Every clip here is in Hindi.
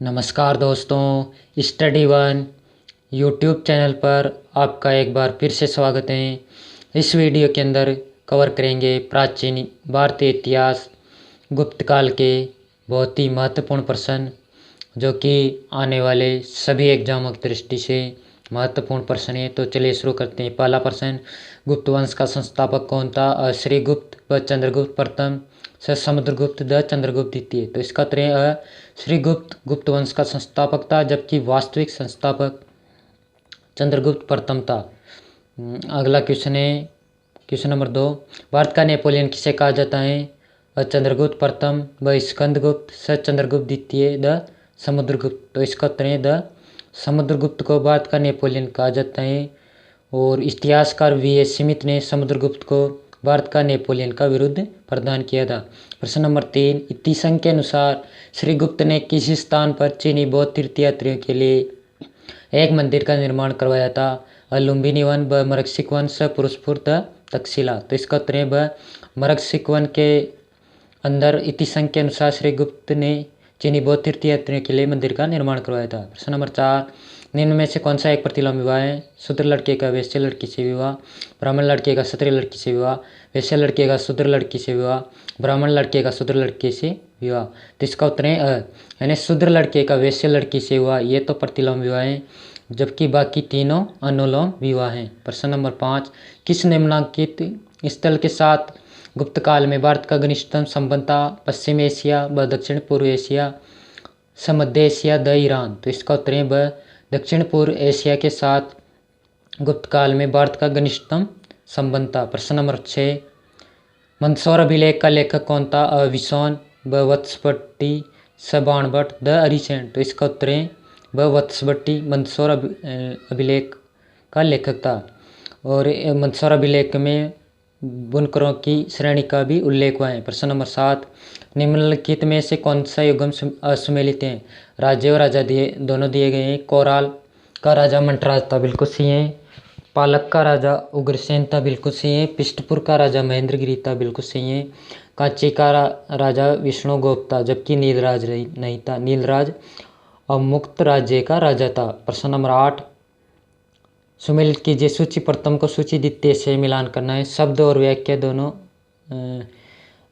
नमस्कार दोस्तों, स्टडी वन यूट्यूब चैनल पर आपका एक बार फिर से स्वागत है। इस वीडियो के अंदर कवर करेंगे प्राचीन भारतीय इतिहास गुप्त काल के बहुत ही महत्वपूर्ण प्रश्न, जो कि आने वाले सभी एग्जामों की दृष्टि से महत्वपूर्ण प्रश्न है। तो चलिए शुरू करते हैं। पहला प्रश्न, गुप्त वंश का संस्थापक कौन था? श्रीगुप्त व चंद्रगुप्त प्रथम, समुद्रगुप्त द चंद्रगुप्त द्वितीय। तो इसका उत्तर है श्रीगुप्त गुप्त वंश का संस्थापक था, जबकि वास्तविक संस्थापक चंद्रगुप्त प्रथम था। अगला क्वेश्चन है क्वेश्चन नंबर 2, भारत का नेपोलियन किसे कहा जाता है? चंद्रगुप्त प्रथम, व स्कंदगुप्त, चंद्रगुप्त द्वितीय, द समुद्रगुप्त। तो इसका उत्तर है द समुद्रगुप्त को भारत का नेपोलियन कहा जाता है। और इतिहासकार V.S. स्मिथ ने समुद्रगुप्त को भारत का नेपोलियन का विरुद्ध प्रदान किया था। प्रश्न नंबर 3, इतिसंघ के अनुसार श्रीगुप्त ने किस स्थान पर चीनी बौद्ध तीर्थयात्रियों के लिए एक मंदिर का निर्माण करवाया था? लुम्बिनी वन, व मरक्सिक वन, पुरुषपुर, तक्षशिला। तो इसका उत्तर है व मरक्सिक वन के अंदर इतिसंघ के अनुसार श्रीगुप्त ने चीनी बौद्ध तीर्थयात्रियों के लिए मंदिर का निर्माण करवाया था। प्रश्न नंबर 4, निम्न में से कौन सा एक प्रतिलोम विवाह है? शूद्र लड़के का वैश्य लड़की से विवाह, ब्राह्मण लड़के का क्षत्रिय लड़की से विवाह, वैश्य लड़के का शूद्र लड़की से विवाह, ब्राह्मण लड़के का शूद्र लड़के से विवाह। तो इसका उत्तर है यानी शूद्र लड़के का वैश्य लड़की से विवाह, ये तो प्रतिलोम विवाह है, जबकि बाकी तीनों अनुलोम विवाह हैं। प्रश्न नंबर 5, किस निम्नलिखित स्थल के साथ गुप्त काल में भारत का घनिष्ठतम संबंध था? पश्चिम एशिया, व दक्षिण पूर्व Asia, Madhya Asia, the Iran. तो इसका उत्तर है व दक्षिण पूर्व एशिया के साथ गुप्त काल में भारत का घनिष्ठतम संबंध था। प्रश्न नंबर 6, मंदसौर अभिलेख का लेखक कौन था? विसोन, व वत्सभट्टी, बाणभट्ट, द अरिसेन। तो इसका उत्तर है व वत्सभट्टी मंदसौर अभिलेख का लेखक था। और मंदसौर अभिलेख में बुनकरों की श्रेणी का भी उल्लेख हुआ है। प्रश्न नंबर 7, निम्नलिखित में से कौन सा युग्म असुमेलित है? राज्य और राजा दोनों दिए गए हैं। कोराल का राजा मंटराज था, बिल्कुल सही है। पालक का राजा उग्रसेन था, बिल्कुल सही है। पिष्टपुर का राजा महेंद्रगिरी था, बिल्कुल सही है। कांची का राजा विष्णुगुप्त था, जबकि नीलराज नहीं था। नीलराज अवमुक्त राज्य का राजा था। प्रश्न नंबर 8, सुमेलित कीजिए। सूची प्रथम को सूची द्वितीय से मिलान करना है। शब्द और वाक्य दोनों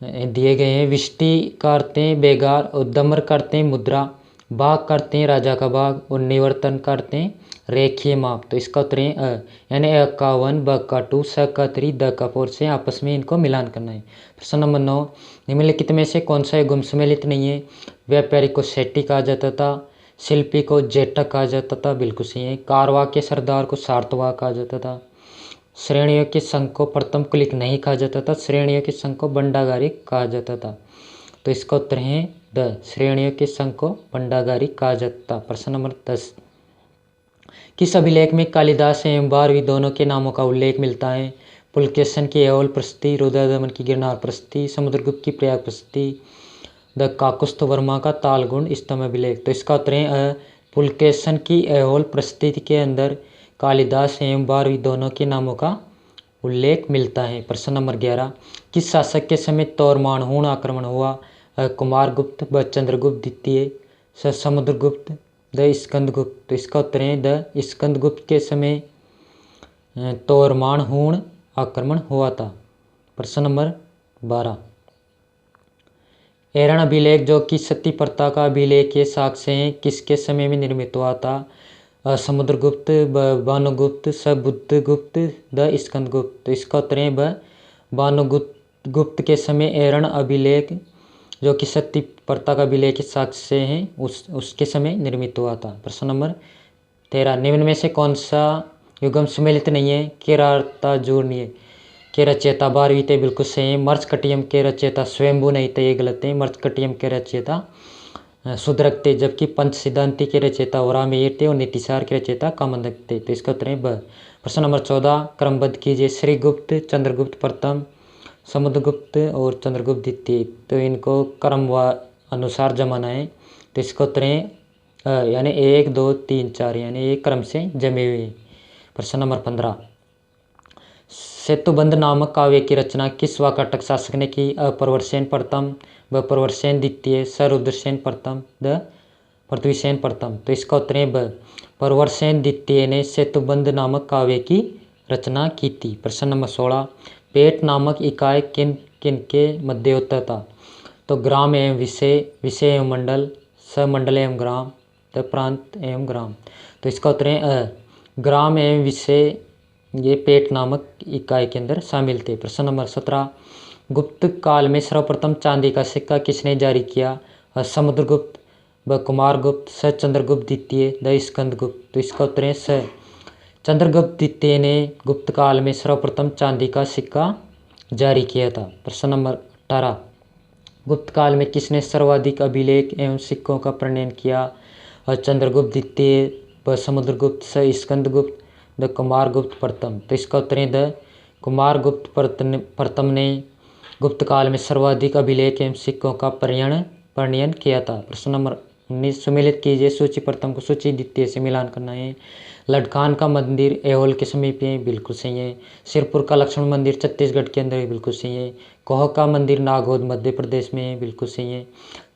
दिए गए हैं। विष्टि करते हैं बेगार, और दमर करते हैं मुद्रा, भाग करते हैं राजा का भाग, और निवर्तन करते हैं रेखीय माप। तो इसका उत्तर है यानी अ का 1, ब का 2, स का 3, द का 4 से आपस में इनको मिलान करना है। प्रश्न नंबर 9, निम्नलिखित में से कौन सा युग्म सुमेलित नहीं है? व्यापारी को सेठी कहा जाता था, शिल्पी को जेठक कहा जाता था, बिल्कुल सही है। कारवा के सरदार को सार्तवाह कहा जाता था। श्रेणियों के संघ को प्रथम कुलिक नहीं कहा जाता था, श्रेणियों के संघ को बंडागारी कहा जाता था। तो इसका उत्तर है द श्रेणियों के संघ को बंडागारी कहा जाता था। प्रश्न नंबर 10, किस अभिलेख में कालिदास एवं भारवी दोनों के नामों का उल्लेख मिलता है? पुलकेशन की एओल प्रशस्ति, रुद्रदमन की गिरनार प्रशस्ति, समुद्रगुप्त की प्रयाग प्रशस्ति, द काकुस्थ वर्मा का तालगुण स्तंभ अभिलेख। तो इसका उत्तर है पुलकेशन की एओल प्रशस्ति के अंदर कालिदास एवं भारवी दोनों के नामों का उल्लेख मिलता है। प्रश्न नंबर 11, किस शासक के समय तोरमाणहूण आक्रमण हुआ? कुमारगुप्त, व चंद्रगुप्त द्वितीय, समुद्रगुप्त, द स्कंदगुप्त। तो इसका उत्तर है द स्कंदगुप्त के समय तोरमाणहूण आक्रमण हुआ था। प्रश्न नंबर 12, एरण अभिलेख, जो कि सती प्रथा का अभिलेख ये साक्ष्य हैं, किसके समय में निर्मित हुआ था? समुद्रगुप्त, भानुगुप्त, बुद्धगुप्त, द स्कंदगुप्त। तो इसका उत्तर है भानुगुप्त के समय एरण अभिलेख, जो कि सती प्रथा का अभिलेख के साक्ष्य हैं, उसके समय निर्मित हुआ था। प्रश्न नंबर 13, निम्न में से कौन सा युग्म सुमेलित नहीं है? किराता जूर्णीय के रचयिता भारवी थे, बिल्कुल सही है। मर्चकटियम के रचयिता स्वयंभू नहीं थे, ये गलत है। मर्चकटियम के रचयिता शुद्रक थे, जबकि पंच सिद्धांति के रचयिता वराहमिहिर थे, और नीतिसार के रचयिता कामंदक थे। तो इसका उत्तर है ब। प्रश्न नंबर 14, क्रमबद्ध कीजिए। श्रीगुप्त, चंद्रगुप्त प्रथम, समुद्रगुप्त और चंद्रगुप्त द्वितीय। तो इनको क्रम अनुसार जमाना है। तो इसका उत्तर है यानी 1, 2, 3, 4 यानी एक क्रम से जमे हुए। प्रश्न नंबर 15, सेतुबंध नामक काव्य की रचना किस वाकाटक शासक ने की? प्रवरसेन प्रथम, व प्रवरसेन द्वितीय, रुद्रसेन प्रथम, द पृथ्वीसेन प्रथम। तो इसका उत्तर है ब। प्रवरसेन द्वितीय ने सेतुबंध नामक काव्य की रचना की थी। प्रश्न नंबर 16, पेट नामक इकाई किन किन के मध्य होता था? तो ग्राम एवं विषय, विषय एवं मंडल, समंडल एवं ग्राम, तो प्रांत एवं ग्राम। तो इसका उत्तर है अ। ग्राम एवं विषय ये पेट नामक इकाई के अंदर शामिल थे। प्रश्न नंबर 17, गुप्त काल में सर्वप्रथम चांदी का सिक्का किसने जारी किया? समुद्रगुप्त, ब कुमारगुप्त, स चंद्रगुप्त द्वितीय, द स्कंदगुप्त। तो इसका उत्तर है स चंद्रगुप्त द्वितीय ने गुप्त काल में सर्वप्रथम चांदी का सिक्का जारी किया था। प्रश्न नंबर 18, गुप्त काल में किसने सर्वाधिक अभिलेख एवं सिक्कों का प्रणयन किया? चंद्रगुप्त द्वितीय, ब समुद्रगुप्त, स स्कंदगुप्त, द कुमारगुप्त प्रथम। तो इसका उत्तर है द कुमारगुप्त प्रथम ने गुप्त काल में सर्वाधिक अभिलेख एवं सिक्कों का प्रणयन किया था। प्रश्न नंबर 19, सुमेलित कीजिए सूची प्रथम को सूची द्वितीय से मिलान करना है। लडखान का मंदिर ऐहोल के समीप है, बिल्कुल सही है। सिरपुर का लक्ष्मण मंदिर छत्तीसगढ़ के अंदर है, बिल्कुल सही है। कोह का मंदिर नागौद मध्य प्रदेश में है, बिल्कुल सही है।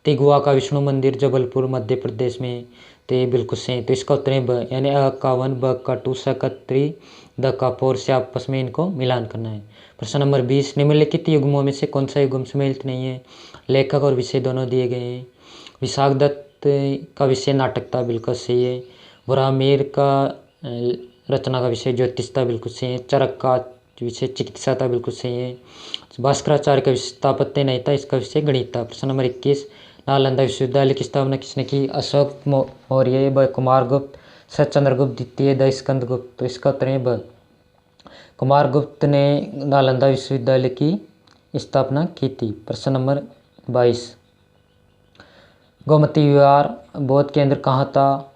तिगुआ का विष्णु मंदिर जबलपुर मध्य प्रदेश में है, तो ये बिल्कुल सही है। तो इसका उत्तर है ब, यानी अ का 1, ब का 2, स का 3, द का 4 से आपस में इनको मिलान करना है। प्रश्न नंबर 20, निम्नलिखित युग्मों में से कौन सा युग्म सुमेलित नहीं है? लेखक और विषय दोनों दिए गए हैं। विशाख दत्त का विषय नाटक था, बिल्कुल सही है। ब्राह्मीर का रचना का विषय ज्योतिष था, बिल्कुल सही है। चरक का विषय चिकित्सा था, बिल्कुल सही है। भास्कराचार्य का विषय स्थापत्य नहीं था, इसका विषय गणित था। प्रश्न नंबर 21, नालंदा विश्वविद्यालय की स्थापना किसने की? अशोक मौर्य, ब कुमारगुप्त, स चंद्रगुप्त द्वितीय, द स्कंदगुप्त। तो इसका उत्तर है ब, कुमारगुप्त ने नालंदा विश्वविद्यालय की स्थापना की थी। प्रश्न नंबर 22, गोमती विहार बौद्ध केंद्र कहाँ था?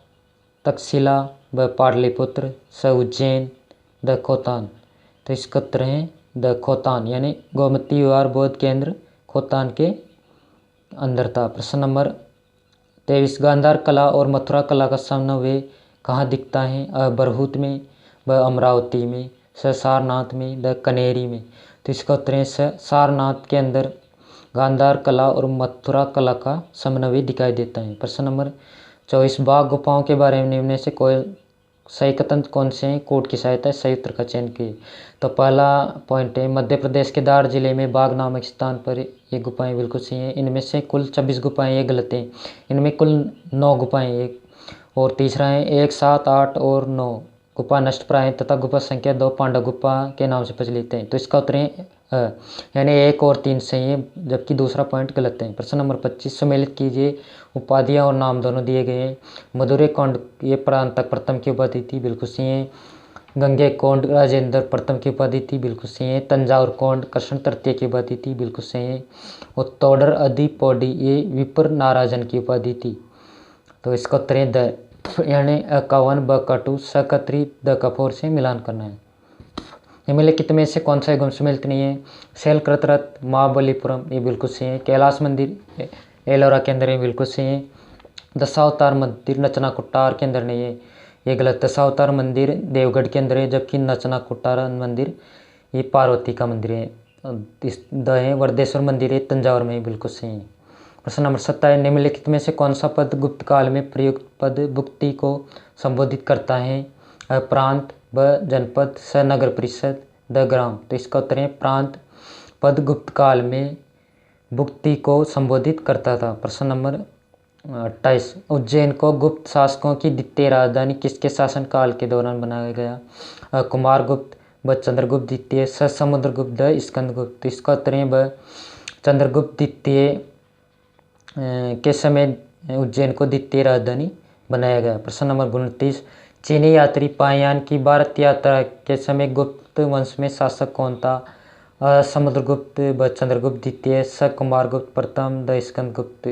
तक्षशिला, व पाटलिपुत्र, स उज्जैन, द खोतान। तो इसका उत्तर है द खोतान, यानी गोमती विहार बौद्ध केंद्र खोतान के अंदर था। प्रश्न नंबर 23, गांधार कला और मथुरा कला का समन्वय कहाँ दिखता है? बरहूत में, व अमरावती में, स सारनाथ में, द कनेरी में। तो इसका उत्तर है स सारनाथ के अंदर गांधार कला और मथुरा कला का समन्वय दिखाई देता है। प्रश्न नंबर 24, बाघ गुफाओं के बारे में निम्न से कोई सही कथन कौन से हैं? कोड की सहायता सही उत्तर का चयन किए। तो पहला पॉइंट है, मध्य प्रदेश के धार जिले में बाघ नामक स्थान पर ये गुफाएं बिल्कुल सही हैं। इनमें से कुल 26 गुफाएं, ये गलत हैं। इनमें कुल 9 गुफाएं एक। और तीसरा है 1, 7, 8 और 9 गुफा नष्ट प्राय हैं तथा गुफा संख्या 2 पांडव गुफा के नाम से प्रचलित है। तो इसका उत्तर है यानी 1 और 3 सही है, जबकि दूसरा पॉइंट गलत है। प्रश्न नंबर 25, सम्मिलित कीजिए उपाधियां और नाम दोनों दिए गए हैं। मधुरै कोंड ये प्रांतक प्रथम की उपाधि थी, बिल्कुल सही है। गंगे कोंड राजेंद्र प्रथम की उपाधि थी, बिल्कुल सही है। तंजावुर कोंड कृष्ण तृतीय की उपाधि थी, बिल्कुल सही है। और तोडर अदि पौडी ये विप्र नाराजन की उपाधि थी। तो इसका उत्तर है द, यानी अ का 1, ब का 2, स का 3, द का 4 से मिलान करना है। निम्नलिखित में से कौन सा युग्म सम्मिलित नहीं है? शैलकृतरथ, महाबलीपुरम, ये बिल्कुल सही है। कैलाश मंदिर एलोरा के अंदर है, बिल्कुल सही है। दशावतार मंदिर नचना कुट्टार के अंदर नहीं है, ये गलत। दशावतार मंदिर देवगढ़ के अंदर है, जबकि नचना कुट्टार मंदिर ये पार्वती का मंदिर है। द है वर्देश्वर मंदिर है तंजावुर में, बिल्कुल सही है। प्रश्न नंबर 27, निम्नलिखित में से कौन सा पद गुप्त काल में प्रयुक्त पद भुक्ति को संबोधित करता है? प्रांत, ब जनपद, स नगर परिषद, द ग्राम। तो इसका उत्तर है प्रांत पद गुप्त काल में भुक्ति को संबोधित करता था। प्रश्न नंबर 28, उज्जैन को गुप्त शासकों की द्वितीय राजधानी किसके शासन काल के दौरान बनाया गया? कुमारगुप्त, ब चंद्रगुप्त द्वितीय, स समुद्रगुप्त, द स्कंदगुप्त। तो इसका उत्तर है ब चंद्रगुप्त द्वितीय के समय उज्जैन को द्वितीय राजधानी बनाया गया। प्रश्न नंबर 29, चीनी यात्री पायान की भारत यात्रा के समय गुप्त वंश में शासक कौन था? समुद्रगुप्त, ब चंद्रगुप्त द्वितीय, स कुमारगुप्त प्रथम, द स्कंदगुप्त।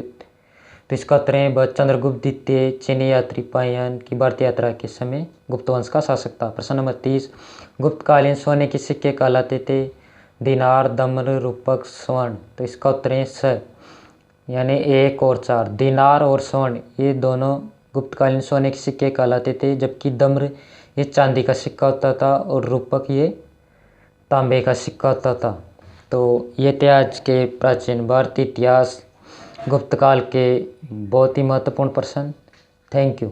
तो इसका उत्तर है ब चंद्रगुप्त द्वितीय चीनी यात्री पायान की भारत यात्रा के समय गुप्त वंश का शासक था। प्रश्न नंबर 30, गुप्तकालीन सोने के सिक्के कहलाते थे? दिनार, दम्र, रूपक, स्वर्ण। तो इसका उत्तर है स, यानी 1 और 4। दिनार और स्वर्ण ये दोनों गुप्तकालीन सोने के सिक्के कहलाते थे, जबकि दम्र ये चांदी का सिक्का होता था और रूपक ये तांबे का सिक्का होता था। तो ये थे आज के प्राचीन भारतीय इतिहास गुप्तकाल के बहुत ही महत्वपूर्ण प्रश्न। Thank you.